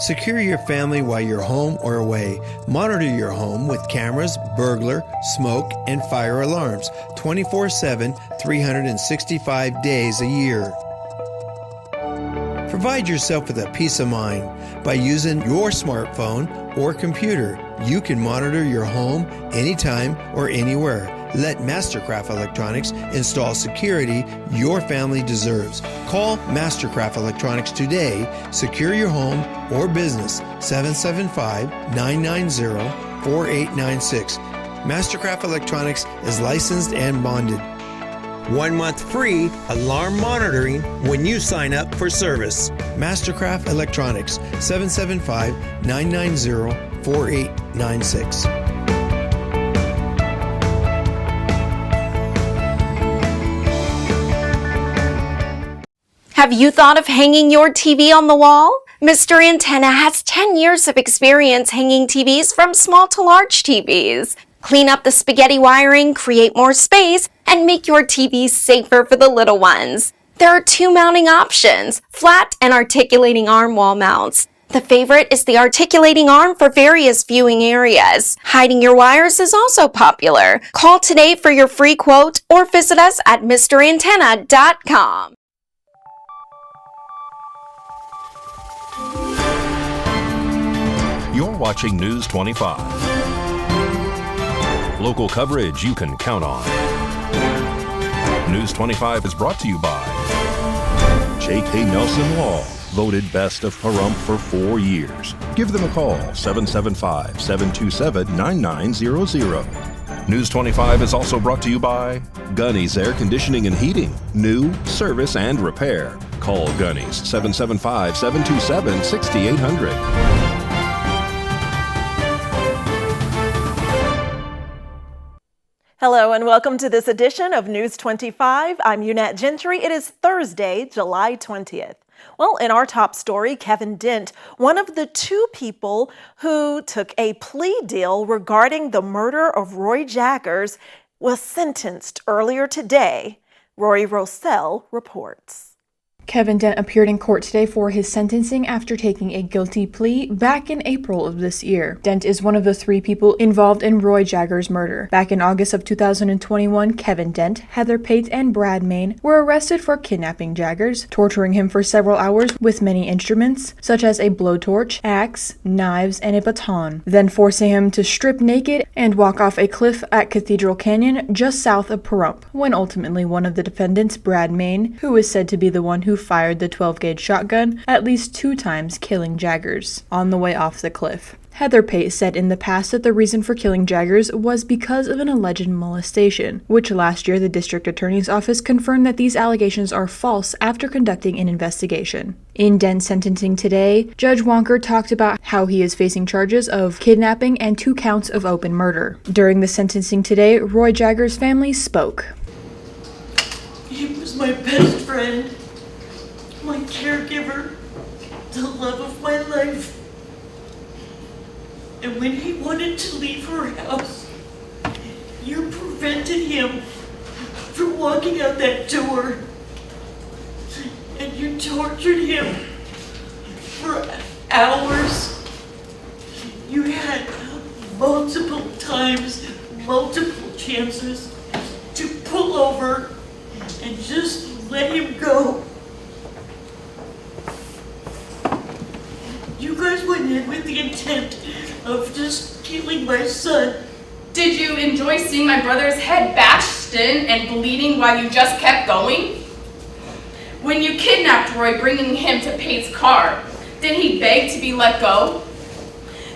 Secure your family while you're home or away. Monitor your home with cameras, burglar, smoke, and fire alarms 24/7, 365 days a year. Provide yourself with a peace of mind by using your smartphone or computer. You can monitor your home anytime or anywhere. Let Mastercraft Electronics install security your family deserves. Call Mastercraft Electronics today. Secure your home or business. 775-990-4896. Mastercraft Electronics is licensed and bonded. 1 month free alarm monitoring when you sign up for service. Mastercraft Electronics, 775-990-4896. Have you thought of hanging your TV on the wall? Mr. Antenna has 10 years of experience hanging TVs from small to large TVs. Clean up the spaghetti wiring, create more space, and make your TV safer for the little ones. There are 2 mounting options, flat and articulating arm wall mounts. The favorite is the articulating arm for various viewing areas. Hiding your wires is also popular. Call today for your free quote or visit us at MrAntenna.com. You're watching News 25. Local coverage you can count on. News 25 is brought to you by J.K. Nelson Law, voted best of Pahrump for 4 years. Give them a call, 775-727-9900. News 25 is also brought to you by Gunny's Air Conditioning and Heating. New, service, and repair. Call Gunny's, 775-727-6800. Hello and welcome to this edition of News 25. I'm Unette Gentry. It is Thursday, July 20th. Well, in our top story, Kevin Dent, one of the 2 people who took a plea deal regarding the murder of Roy Jaggers, was sentenced earlier today. Rory Rossell reports. Kevin Dent appeared in court today for his sentencing after taking a guilty plea back in April of this year. Dent is one of the 3 people involved in Roy Jaggers' murder. Back in August of 2021, Kevin Dent, Heather Pate, and Brad Main were arrested for kidnapping Jaggers, torturing him for several hours with many instruments, such as a blowtorch, axe, knives, and a baton, then forcing him to strip naked and walk off a cliff at Cathedral Canyon just south of Pahrump, when ultimately one of the defendants, Brad Main, who is said to be the one who fired the 12-gauge shotgun at least 2 times, killing Jaggers on the way off the cliff. Heather Pate said in the past that the reason for killing Jaggers was because of an alleged molestation, which last year the district attorney's office confirmed that these allegations are false after conducting an investigation. In Dent's sentencing today, Judge Wonker talked about how he is facing charges of kidnapping and 2 counts of open murder. During the sentencing today, Roy Jaggers' family spoke. He was my best friend, my caregiver, the love of my life. And when he wanted to leave her house, you prevented him from walking out that door. And you tortured him for hours. You had multiple times, multiple chances to pull over and just let him go. You guys went in with the intent of just killing my son. Did you enjoy seeing my brother's head bashed in and bleeding while you just kept going? When you kidnapped Roy, bringing him to Pate's car, did he beg to be let go?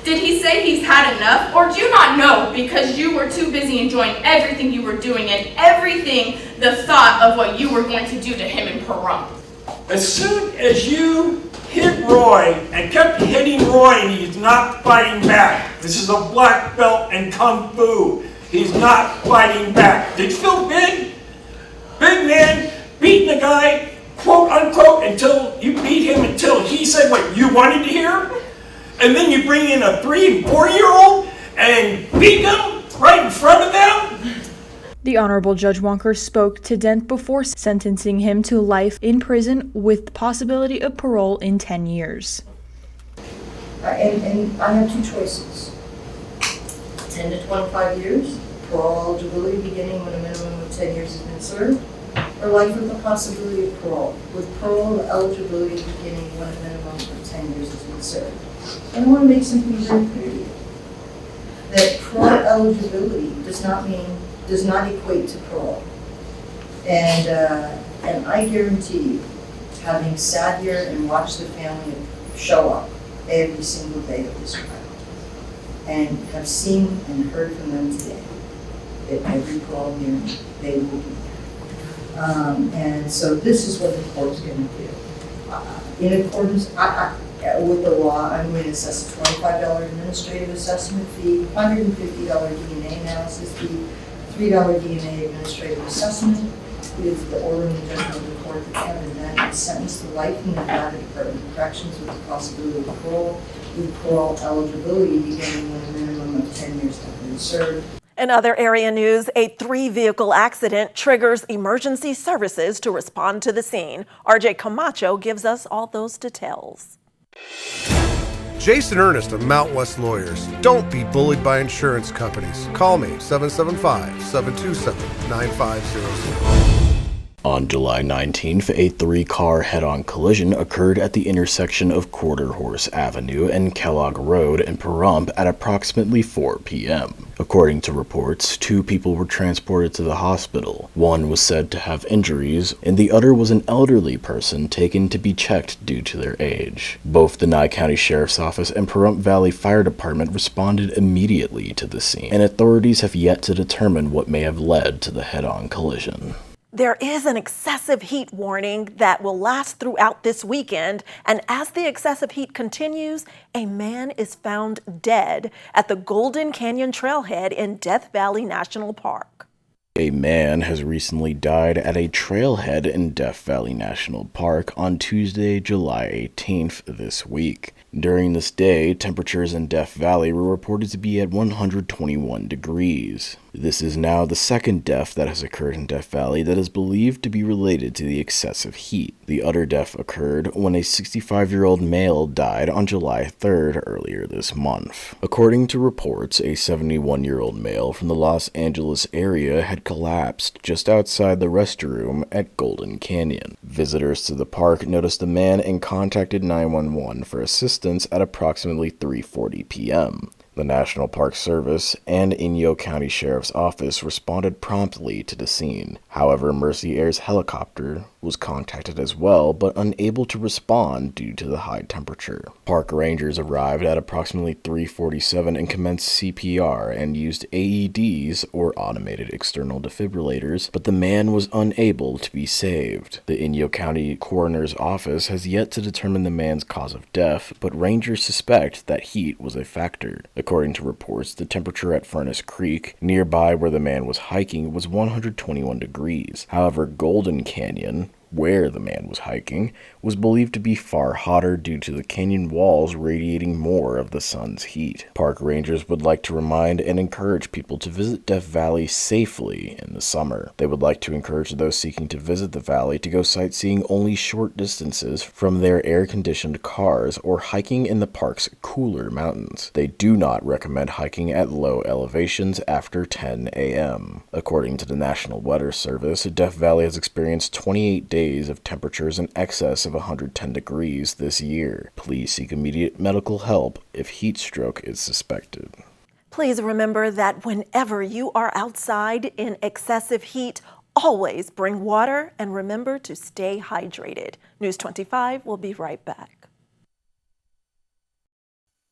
Did he say he's had enough, or do you not know because you were too busy enjoying everything you were doing and everything the thought of what you were going to do to him in Pahrump? As soon as you hit Roy and kept hitting Roy and he's not fighting back. This is a black belt in Kung Fu. He's not fighting back. Did you feel big? Big man beating the guy, quote unquote, until you beat him until he said what you wanted to hear? And then you bring in a 3- and 4-year-old and beat them right in front of them? The Honorable Judge Wonker spoke to Dent before sentencing him to life in prison with the possibility of parole in 10 years. And I have two choices. 10 to 25 years, parole eligibility beginning when a minimum of 10 years has been served, or life with the possibility of parole, with parole eligibility beginning when a minimum of 10 years has been served. And I want to make something very clear to you, that parole eligibility does not equate to parole. And I guarantee you, having sat here and watched the family show up every single day of this trial, and have seen and heard from them today, at every parole hearing, they will be there. And so this is what the court's going to do. In accordance with the law, I'm going to assess a $25 administrative assessment fee, $150 DNA analysis fee, $3 DNA administrative assessment. It is the order and judgment of the court that Kevin Dent is sentenced to life in the Nevada Department of Corrections with the possibility of parole, with parole eligibility beginning when a minimum of 10 years have been served. In other area news, a 3-vehicle accident triggers emergency services to respond to the scene. RJ Camacho gives us all those details. Jason Ernest of Mount West Lawyers. Don't be bullied by insurance companies. Call me, 775-727-9500. On July 19th, a 3-car head-on collision occurred at the intersection of Quarter Horse Avenue and Kellogg Road in Pahrump at approximately 4 p.m. According to reports, 2 people were transported to the hospital. One was said to have injuries, and the other was an elderly person taken to be checked due to their age. Both the Nye County Sheriff's Office and Pahrump Valley Fire Department responded immediately to the scene, and authorities have yet to determine what may have led to the head-on collision. There is an excessive heat warning that will last throughout this weekend, and as the excessive heat continues, a man is found dead at the Golden Canyon Trailhead in Death Valley National Park. A man has recently died at a trailhead in Death Valley National Park on Tuesday, July 18th this week. During this day, temperatures in Death Valley were reported to be at 121 degrees. This is now the second death that has occurred in Death Valley that is believed to be related to the excessive heat. The other death occurred when a 65-year-old male died on July 3rd earlier this month. According to reports, a 71-year-old male from the Los Angeles area had collapsed just outside the restroom at Golden Canyon. Visitors to the park noticed the man and contacted 911 for assistance at approximately 3:40 p.m. The National Park Service and Inyo County Sheriff's Office responded promptly to the scene. However, Mercy Air's helicopter was contacted as well, but unable to respond due to the high temperature. Park rangers arrived at approximately 3:47 and commenced CPR and used AEDs, or automated external defibrillators, but the man was unable to be saved. The Inyo County Coroner's Office has yet to determine the man's cause of death, but rangers suspect that heat was a factor. According to reports, the temperature at Furnace Creek, nearby where the man was hiking, was 121 degrees. However, Golden Canyon, where the man was hiking, was believed to be far hotter due to the canyon walls radiating more of the sun's heat. Park rangers would like to remind and encourage people to visit Death Valley safely in the summer. They would like to encourage those seeking to visit the valley to go sightseeing only short distances from their air-conditioned cars or hiking in the park's cooler mountains. They do not recommend hiking at low elevations after 10 a.m. According to the National Weather Service, Death Valley has experienced 28 days of temperatures in excess of 110 degrees this year. Please seek immediate medical help if heat stroke is suspected. Please remember that whenever you are outside in excessive heat, always bring water and remember to stay hydrated. News 25 will be right back.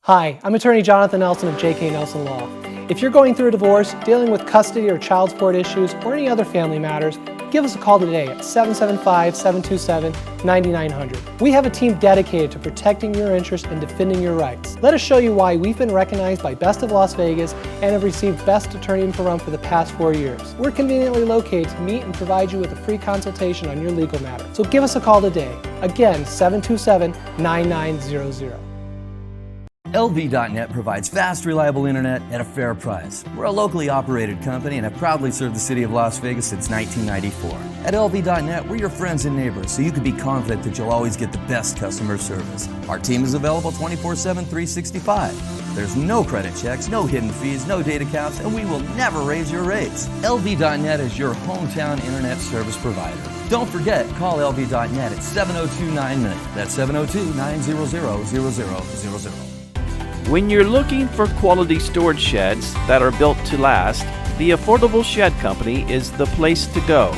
Hi, I'm attorney Jonathan Nelson of J.K. Nelson Law. If you're going through a divorce, dealing with custody or child support issues, or any other family matters, give us a call today at 775-727-9900. We have a team dedicated to protecting your interests and defending your rights. Let us show you why we've been recognized by Best of Las Vegas and have received Best Attorney in Pahrump for the past 4 years. We're conveniently located to meet and provide you with a free consultation on your legal matter. So give us a call today. Again, 727-9900. LV.net provides fast, reliable internet at a fair price. We're a locally operated company and have proudly served the city of Las Vegas since 1994. At LV.net, we're your friends and neighbors, so you can be confident that you'll always get the best customer service. Our team is available 24/7, 365. There's no credit checks, no hidden fees, no data caps, and we will never raise your rates. LV.net is your hometown internet service provider. Don't forget, call LV.net at 702-9-MINUTE. That's 702-900-0000. When you're looking for quality storage sheds that are built to last, the Affordable Shed Company is the place to go.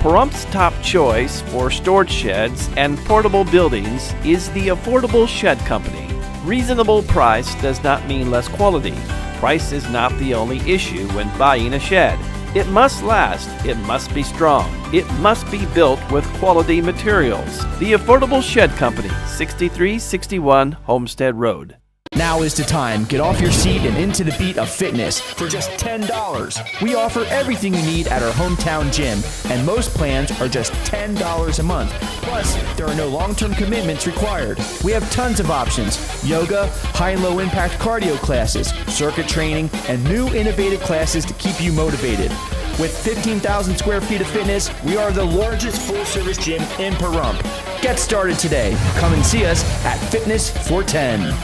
Pahrumph's top choice for storage sheds and portable buildings is the Affordable Shed Company. Reasonable price does not mean less quality. Price is not the only issue when buying a shed. It must last, it must be strong, it must be built with quality materials. The Affordable Shed Company, 6361 Homestead Road. Now is the time. Get off your seat and into the beat of fitness for just $10. We offer everything you need at our hometown gym, and most plans are just $10 a month. Plus, there are no long-term commitments required. We have tons of options: yoga, high and low impact cardio classes, circuit training, and new innovative classes to keep you motivated. With 15,000 square feet of fitness, we are the largest full-service gym in Pahrump. Get started today. Come and see us at Fitness 410.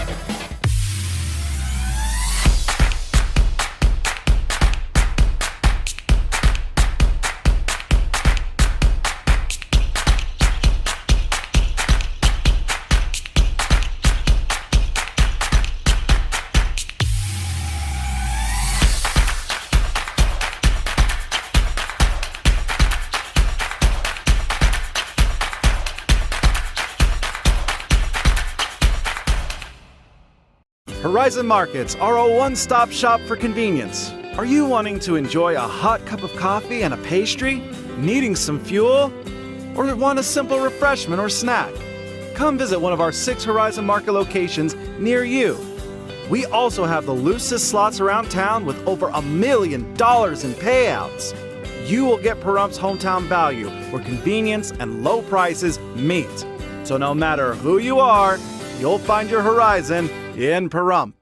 Horizon Markets are a one-stop shop for convenience. Are you wanting to enjoy a hot cup of coffee and a pastry? Needing some fuel? Or want a simple refreshment or snack? Come visit one of our 6 Horizon Market locations near you. We also have the loosest slots around town with over $1 million in payouts. You will get Pahrumph's hometown value where convenience and low prices meet. So no matter who you are, you'll find your Horizon in Pahrump.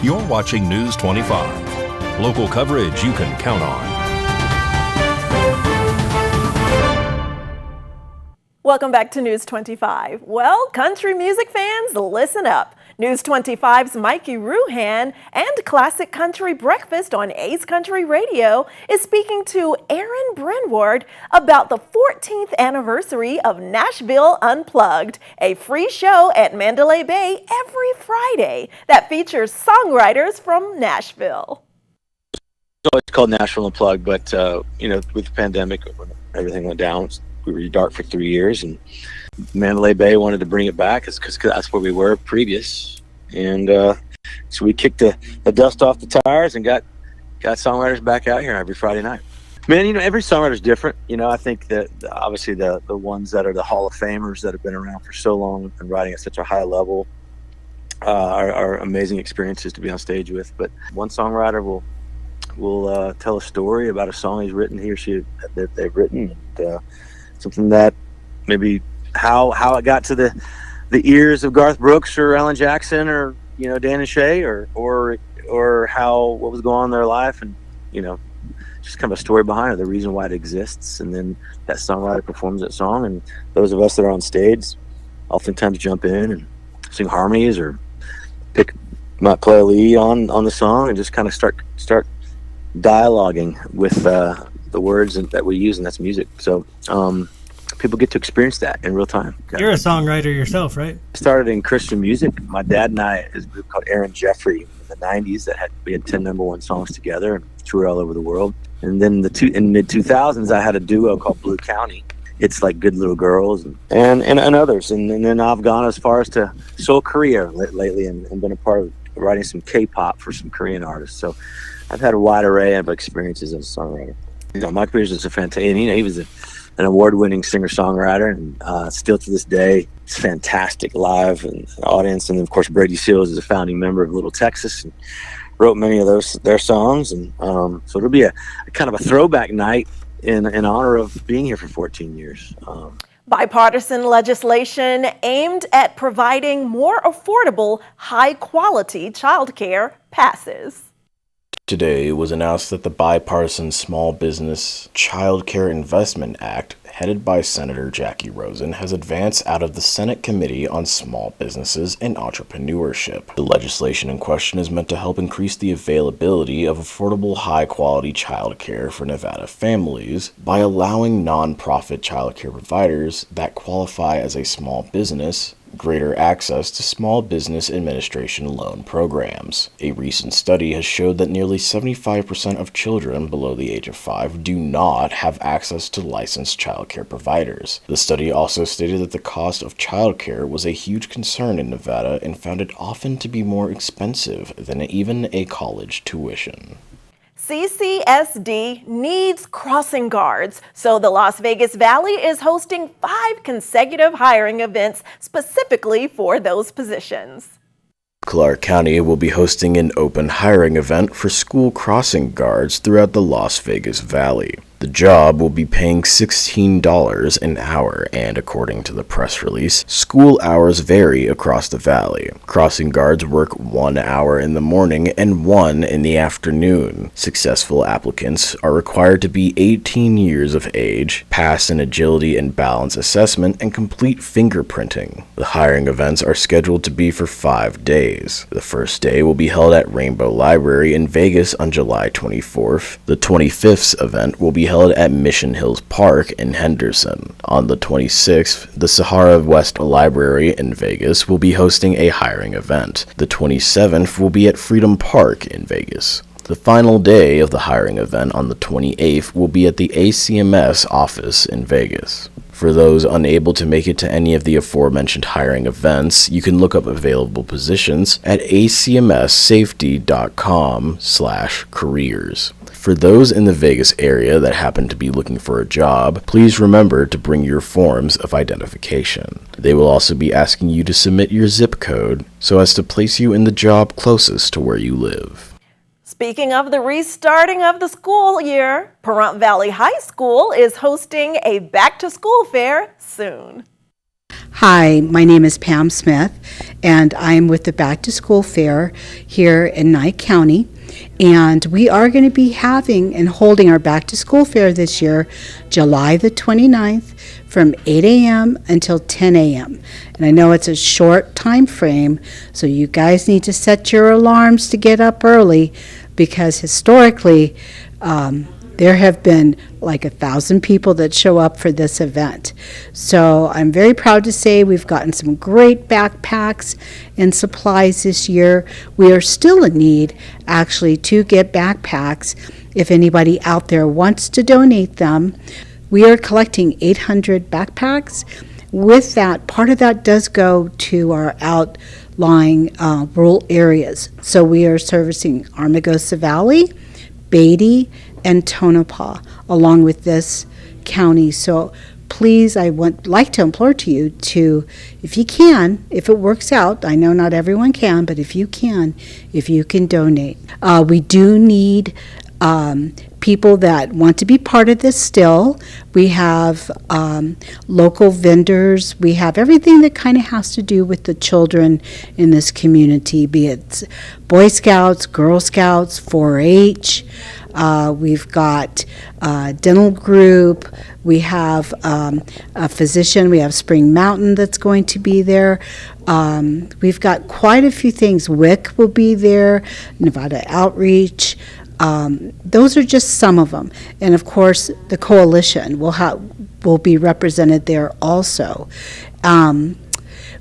You're watching News 25. Local coverage you can count on. Welcome back to News 25. Well, country music fans, listen up. News 25's Mikey Ruhan and Classic Country Breakfast on A's Country Radio is speaking to Aaron Brenward about the 14th anniversary of Nashville Unplugged, a free show at Mandalay Bay every Friday that features songwriters from Nashville. It's called Nashville Unplugged, but with the pandemic, when everything went down, we were dark for 3 years, and Mandalay Bay wanted to bring it back because that's where we were previous, and so we kicked the dust off the tires and got songwriters back out here every Friday night. Man, every songwriter is different. I think that obviously the ones that are the Hall of Famers that have been around for so long and writing at such a high level are amazing experiences to be on stage with. But one songwriter will tell a story about a song he or she that they've written, and something that maybe how it got to the ears of Garth Brooks or Alan Jackson or Dan and Shay or what was going on in their life, and just kind of a story behind it, the reason why it exists, and then that songwriter performs that song, and those of us that are on stage oftentimes jump in and sing harmonies or might play a lead on the song and just kind of start dialoguing with the words that we use, and that's music. So people get to experience that in real time. You're a songwriter yourself, right? I started in Christian music. My dad and I had a group called Aaron Jeffrey in the 90s we had 10 #1 songs together and toured all over the world. And then in mid-2000s, I had a duo called Blue County. It's like Good Little Girls and others. And then I've gone as far as to Seoul, Korea lately and been a part of writing some K-pop for some Korean artists. So I've had a wide array of experiences as a songwriter. Mike Peters is a fantastic, he was an award-winning singer-songwriter, and still to this day, it's fantastic live and audience. And of course, Brady Seals is a founding member of Little Texas and wrote many of their songs. And so it'll be a kind of a throwback night in honor of being here for 14 years. Bipartisan legislation aimed at providing more affordable, high-quality childcare passes. Today, it was announced that the bipartisan Small Business Child Care Investment Act, headed by Senator Jackie Rosen, has advanced out of the Senate Committee on Small Businesses and Entrepreneurship. The legislation in question is meant to help increase the availability of affordable, high-quality child care for Nevada families by allowing nonprofit child care providers that qualify as a small business greater access to Small Business Administration loan programs. A recent study has showed that nearly 75% of children below the age of 5 do not have access to licensed child care providers. The study also stated that the cost of child care was a huge concern in Nevada and found it often to be more expensive than even a college tuition. CCSD needs crossing guards, so the Las Vegas Valley is hosting 5 consecutive hiring events specifically for those positions. Clark County will be hosting an open hiring event for school crossing guards throughout the Las Vegas Valley. The job will be paying $16 an hour, and according to the press release, school hours vary across the valley. Crossing guards work 1 hour in the morning and 1 in the afternoon. Successful applicants are required to be 18 years of age, pass an agility and balance assessment, and complete fingerprinting. The hiring events are scheduled to be for 5 days. The first day will be held at Rainbow Library in Vegas on July 24th. The 25th event will be held at Mission Hills Park in Henderson. On the 26th, the Sahara West Library in Vegas will be hosting a hiring event. The 27th will be at Freedom Park in Vegas. The final day of the hiring event on the 28th will be at the ACMS office in Vegas. For those unable to make it to any of the aforementioned hiring events, you can look up available positions at acmssafety.com/careers. For those in the Vegas area that happen to be looking for a job, please remember to bring your forms of identification. They will also be asking you to submit your zip code so as to place you in the job closest to where you live. Speaking of the restarting of the school year, Pahrump Valley High School is hosting a back-to-school fair soon. Hi, my name is Pam Smith, and I'm with the Back to School Fair here in Nye County. And we are going to be having and holding our Back to School Fair this year, July the 29th, from 8 a.m. until 10 a.m. And I know it's a short time frame, so you guys need to set your alarms to get up early, because historically, there have been like 1,000 people that show up for this event. So I'm very proud to say we've gotten some great backpacks and supplies this year. We are still in need, actually, to get backpacks. If anybody out there wants to donate them, we are collecting 800 backpacks. With that, part of that does go to our outlying rural areas. So we are servicing Armagosa Valley, Beatty, and Tonopah, along with this county. So please, I would like to implore to you to, if you can, if it works out, I know not everyone can, but if you can donate. We do need people that want to be part of this still. We have local vendors. We have everything that kind of has to do with the children in this community, be it Boy Scouts, Girl Scouts, 4-H. We've got a dental group. We have a physician. We have Spring Mountain that's going to be there. We've got quite a few things. WIC will be there, Nevada Outreach. Those are just some of them. And of course, the coalition will be represented there also.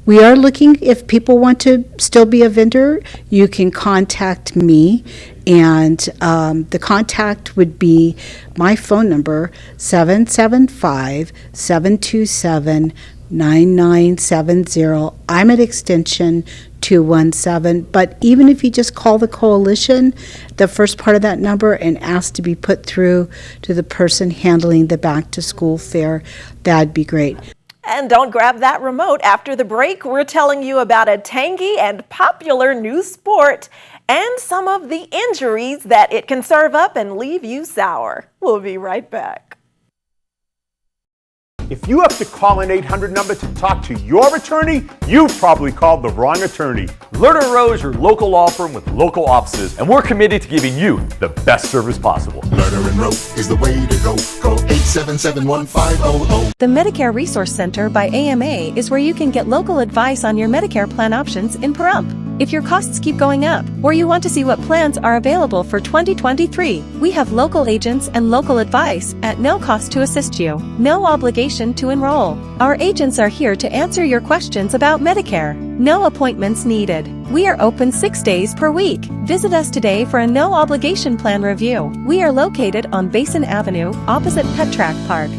We are looking, if people want to still be a vendor, you can contact me, and the contact would be my phone number, 775-727-9970. I'm at extension 217, but even if you just call the coalition, the first part of that number, and ask to be put through to the person handling the back to school fair, that'd be great. And don't grab that remote. After the break, we're telling you about a tangy and popular new sport and some of the injuries that it can serve up and leave you sour. We'll be right back. If you have to call an 800 number to talk to your attorney, you've probably called the wrong attorney. Lerner Rowe is your local law firm with local offices, and we're committed to giving you the best service possible. Lerner & Rowe is the way to go. Call 877-1500. The Medicare Resource Center by AMA is where you can get local advice on your Medicare plan options in Pahrump. If your costs keep going up, or you want to see what plans are available for 2023, we have local agents and local advice at no cost to assist you. No obligation to enroll. Our agents are here to answer your questions about Medicare. No appointments needed. We are open 6 days per week. Visit us today for a no-obligation plan review. We are located on Basin Avenue, opposite Pet Track Park.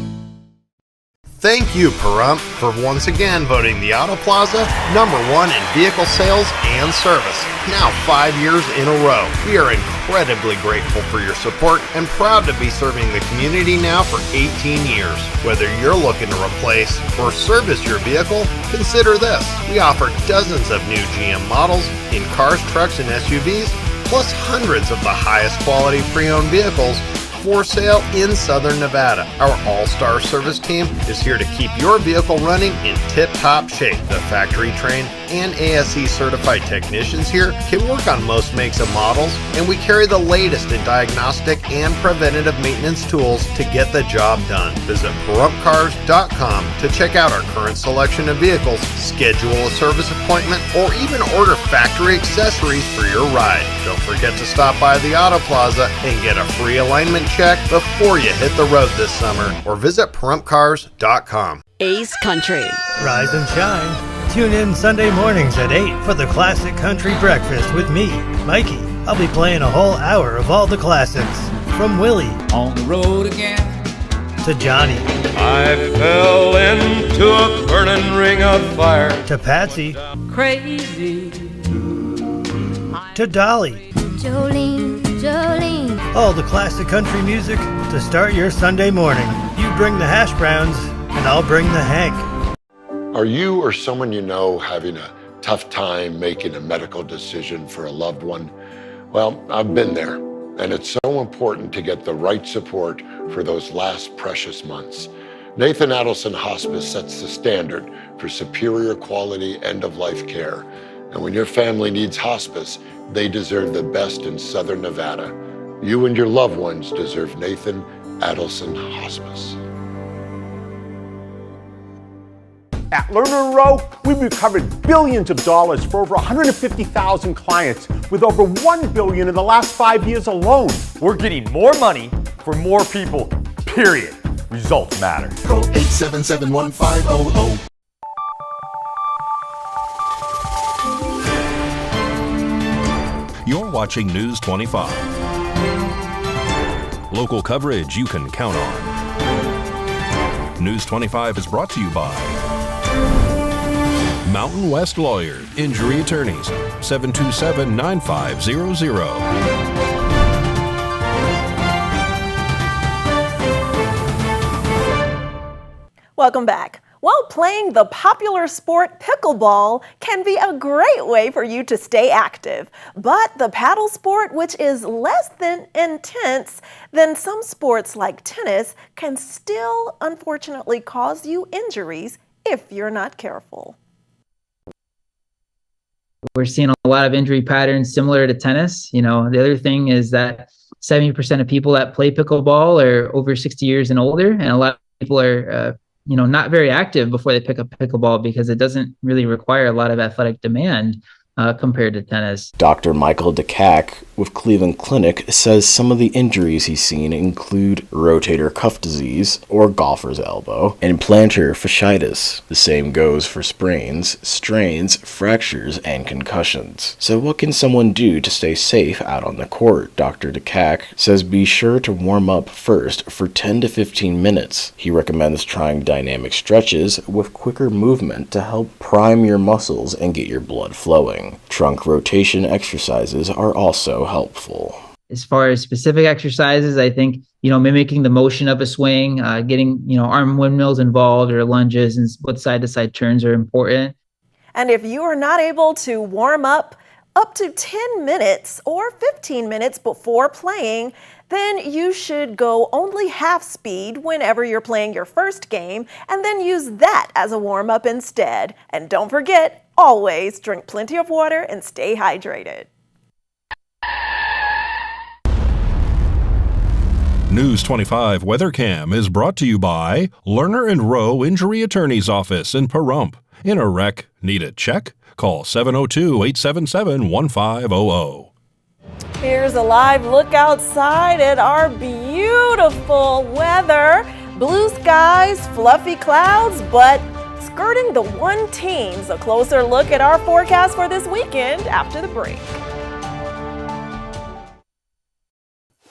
Thank you, Pahrump, for once again voting the Auto Plaza #1 in vehicle sales and service. Now 5 years in a row. We are incredibly grateful for your support and proud to be serving the community now for 18 years. Whether you're looking to replace or service your vehicle, consider this. We offer dozens of new GM models in cars, trucks, and SUVs, plus hundreds of the highest quality pre-owned vehicles for sale in Southern Nevada. Our all-star service team is here to keep your vehicle running in tip-top shape. The factory-trained and ASE certified technicians here can work on most makes and models, and we carry the latest in diagnostic and preventative maintenance tools to get the job done. Visit PahrumpCars.com to check out our current selection of vehicles, schedule a service appointment, or even order factory accessories for your ride. Don't forget to stop by the Auto Plaza and get a free alignment check before you hit the road this summer, or visit PahrumpCars.com. Ace Country. Rise and shine. Tune in Sunday mornings at 8 for the Classic Country Breakfast with me, Mikey. I'll be playing a whole hour of all the classics. From Willie. On the road again. To Johnny. I fell into a burning ring of fire. To Patsy. Crazy. To Dolly. Jolene, Jolene. All the classic country music to start your Sunday morning. You bring the hash browns, and I'll bring the Hank. Are you or someone you know having a tough time making a medical decision for a loved one? Well, I've been there, and it's so important to get the right support for those last precious months. Nathan Adelson Hospice sets the standard for superior quality end-of-life care. And when your family needs hospice, they deserve the best in Southern Nevada. You and your loved ones deserve Nathan Adelson Hospice. At Lerner & Rowe, we've recovered billions of dollars for over 150,000 clients, with over $1 billion in the last 5 years alone. We're getting more money for more people, period. Results matter. Call 877-1500. You're watching News 25. Local coverage you can count on. News 25 is brought to you by Mountain West Lawyers, Injury Attorneys, 727-9500. Welcome back. Well, playing the popular sport pickleball can be a great way for you to stay active. But the paddle sport, which is less than intense than some sports like tennis, can still unfortunately cause you injuries if you're not careful. We're seeing a lot of injury patterns similar to tennis. The other thing is that 70% of people that play pickleball are over 60 years and older, and a lot of people are not very active before they pick up pickleball because it doesn't really require a lot of athletic demand compared to tennis. Dr. Michael DeCack with Cleveland Clinic says some of the injuries he's seen include rotator cuff disease, or golfer's elbow, and plantar fasciitis. The same goes for sprains, strains, fractures, and concussions. So what can someone do to stay safe out on the court? Dr. DeCack says be sure to warm up first for 10 to 15 minutes. He recommends trying dynamic stretches with quicker movement to help prime your muscles and get your blood flowing. Trunk rotation exercises are also helpful. As far as specific exercises, I think, mimicking the motion of a swing, getting, arm windmills involved or lunges and what side-to-side turns are important. And if you are not able to warm up up to 10 minutes or 15 minutes before playing, then you should go only half speed whenever you're playing your first game, and then use that as a warm-up instead. And don't forget, always drink plenty of water and stay hydrated. News 25 WeatherCam is brought to you by Lerner and Rowe Injury Attorney's Office in Pahrump. In a wreck, need a check? Call 702-877-1500. Here's a live look outside at our beautiful weather. Blue skies, fluffy clouds, but skirting the one teens. A closer look at our forecast for this weekend after the break.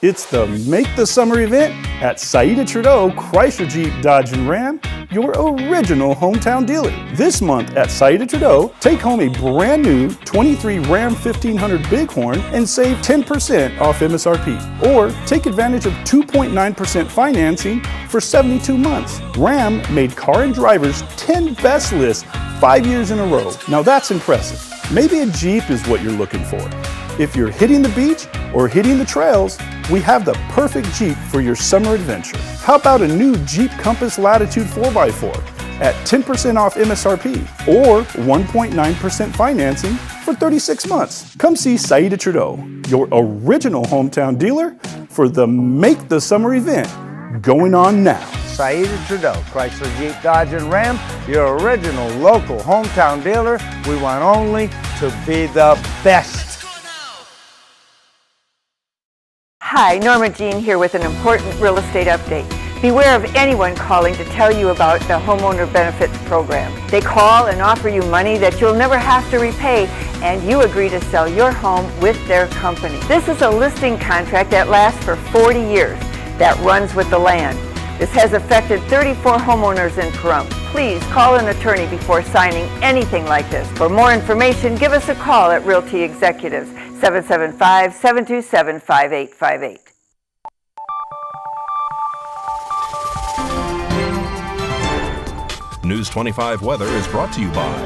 It's the Make the Summer event at Saida Trudeau Chrysler Jeep Dodge and Ram, your original hometown dealer. This month at Saida Trudeau, take home a brand new 23 Ram 1500 Bighorn and save 10% off MSRP. Or take advantage of 2.9% financing for 72 months. Ram made Car and Driver's 10 best list 5 years in a row. Now that's impressive. Maybe a Jeep is what you're looking for. If you're hitting the beach or hitting the trails, we have the perfect Jeep for your summer adventure. How about a new Jeep Compass Latitude 4x4 at 10% off MSRP or 1.9% financing for 36 months? Come see Saida Trudeau, your original hometown dealer for the Make the Summer event going on now. Saida Trudeau, Chrysler Jeep Dodge and Ram, your original local hometown dealer. We want only to be the best. Hi, Norma Jean here with an important real estate update. Beware of anyone calling to tell you about the Homeowner Benefits Program. They call and offer you money that you'll never have to repay, and you agree to sell your home with their company. This is a listing contract that lasts for 40 years, that runs with the land. This has affected 34 homeowners in Pahrump. Please call an attorney before signing anything like this. For more information, give us a call at Realty Executives, 775-727-5858. News 25 weather is brought to you by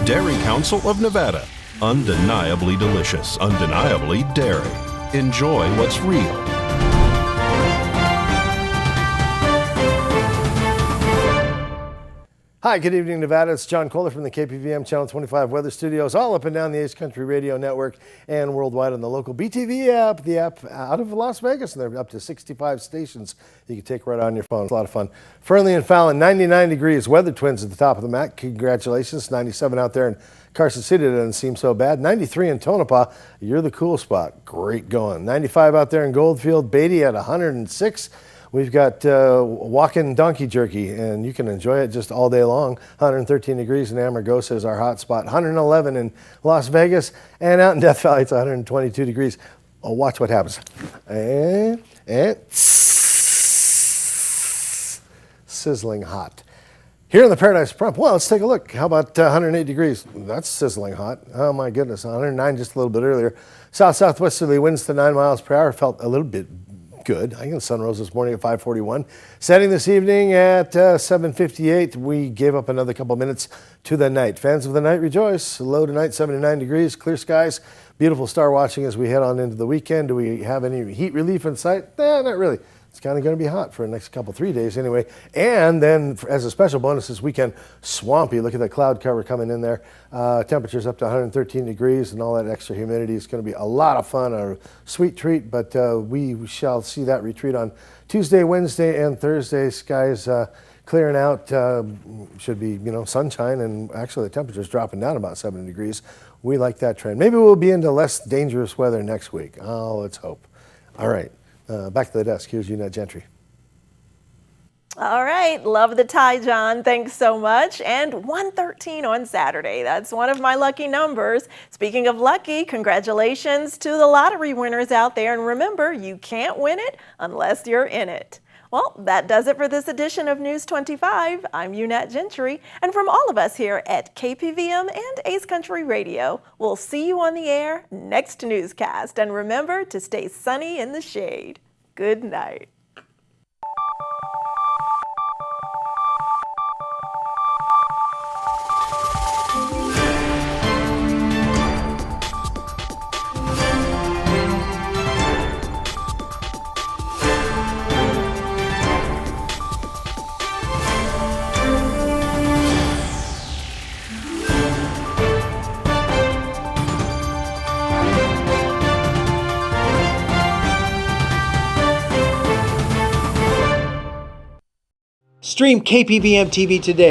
Dairy Council of Nevada. Undeniably delicious, undeniably dairy. Enjoy what's real. Hi, good evening, Nevada. It's John Kohler from the KPVM Channel 25 Weather Studios, all up and down the Ace Country Radio Network and worldwide on the local BTV app, the app out of Las Vegas, and they're up to 65 stations you can take right on your phone. It's a lot of fun. Fernley and Fallon, 99 degrees. Weather Twins at the top of the map. Congratulations. 97 out there in Carson City. Doesn't seem so bad. 93 in Tonopah. You're the cool spot. Great going. 95 out there in Goldfield. Beatty at 106. We've got walk-in donkey jerky, and you can enjoy it just all day long. 113 degrees in Amargosa is our hot spot. 111 in Las Vegas, and out in Death Valley, it's 122 degrees. Oh, watch what happens. And sizzling hot. Here in the Paradise Pahrump, well, let's take a look. How about 108 degrees? That's sizzling hot. Oh, my goodness. 109 just a little bit earlier. South-southwesterly winds to 9 miles per hour. Felt a little bit good. I think the sun rose this morning at 5:41. Setting this evening at 7:58. We gave up another couple minutes to the night. Fans of the night rejoice. Low tonight, 79 degrees, clear skies. Beautiful star watching as we head on into the weekend. Do we have any heat relief in sight? Not really. It's kind of going to be hot for the next couple, 3 days anyway. And then as a special bonus this weekend, swampy. Look at that cloud cover coming in there. Temperatures up to 113 degrees and all that extra humidity. It's going to be a lot of fun, a sweet treat, but we shall see that retreat on Tuesday, Wednesday, and Thursday. Skies clearing out. Should be, sunshine, and actually the temperature's dropping down about 7 degrees. We like that trend. Maybe we'll be into less dangerous weather next week. Oh, let's hope. All right. Back to the desk. Here's Unette Gentry. All right. Love the tie, John. Thanks so much. And 113 on Saturday. That's one of my lucky numbers. Speaking of lucky, congratulations to the lottery winners out there. And remember, you can't win it unless you're in it. Well, that does it for this edition of News 25. I'm Unette Gentry. And from all of us here at KPVM and Ace Country Radio, we'll see you on the air next newscast. And remember to stay sunny in the shade. Good night. Stream KPVM TV today.